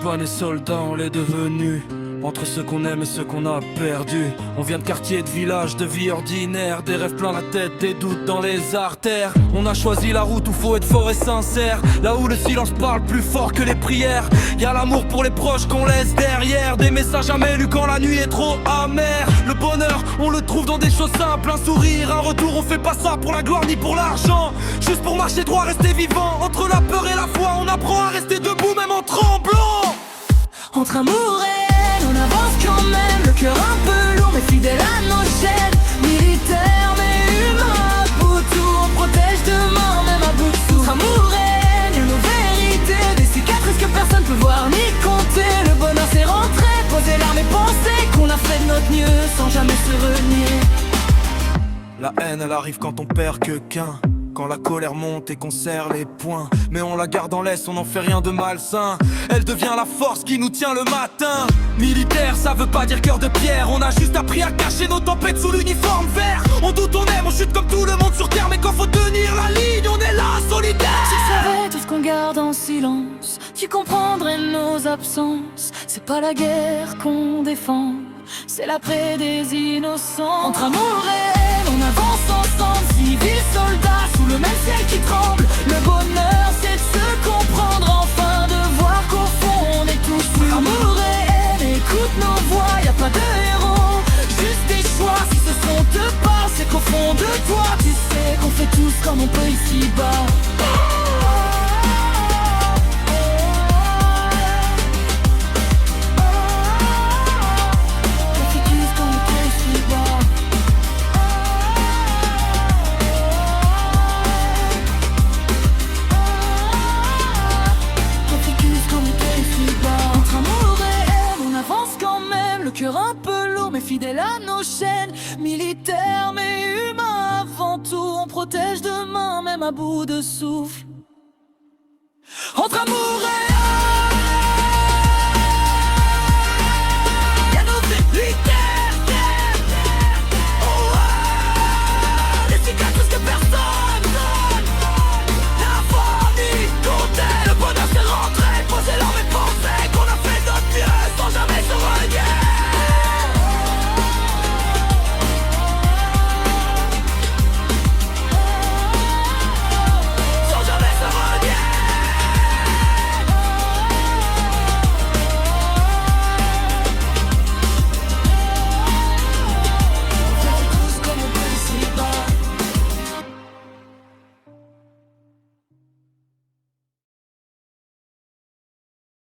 pas né soldat, on l'est devenu. Entre ceux qu'on aime et ceux qu'on a perdus. On vient de quartier, de village, de vie ordinaire. Des rêves plein la tête, des doutes dans les artères. On a choisi la route où faut être fort et sincère. Là où le silence parle plus fort que les prières. Y'a l'amour pour les proches qu'on laisse derrière. Des messages jamais lus quand la nuit est trop amère. Le bonheur, on le trouve dans des choses simples. Un sourire, un retour, on fait pas ça pour la gloire ni pour l'argent. Juste pour marcher droit, rester vivant. Entre la peur et la foi, on apprend à rester debout même en tremblant. Entre amour et haine, on avance quand même. Le cœur un peu lourd mais fidèle à nos chaînes. Militaire mais humain, à bout de tout, on protège demain même à bout de souffle. Entre amour et haine, y'a nos vérités. Des cicatrices que personne peut voir ni compter. Le bonheur c'est rentrer, poser l'arme et penser qu'on a fait de notre mieux sans jamais se renier. La haine elle arrive quand on perd quelqu'un. Quand la colère monte et qu'on serre les poings. Mais on la garde en laisse, on n'en fait rien de malsain. Elle devient la force qui nous tient le matin. Militaire, ça veut pas dire cœur de pierre. On a juste appris à cacher nos tempêtes sous l'uniforme vert. On doute, on aime, on chute comme tout le monde sur terre. Mais quand faut tenir la ligne, on est là, solidaire. Si tu savais tout ce qu'on garde en silence, tu comprendrais nos absences. C'est pas la guerre qu'on défend, c'est la paix des innocents. Entre amour et haine, on avance ensemble. Civils, soldats, sous le même ciel qui tremble. Le bonheur c'est de se comprendre, enfin de voir qu'au fond on est tous unis. Amour et haine, écoute nos voix, y a pas de héros, juste des choix. Si ce son te parle, c'est qu'au fond de toi tu sais qu'on fait tous comme on peut ici-bas. Cœur un peu lourd mais fidèle à nos chaînes. Militaire mais humain avant tout, on protège demain même à bout de souffle. Entre amour et haine.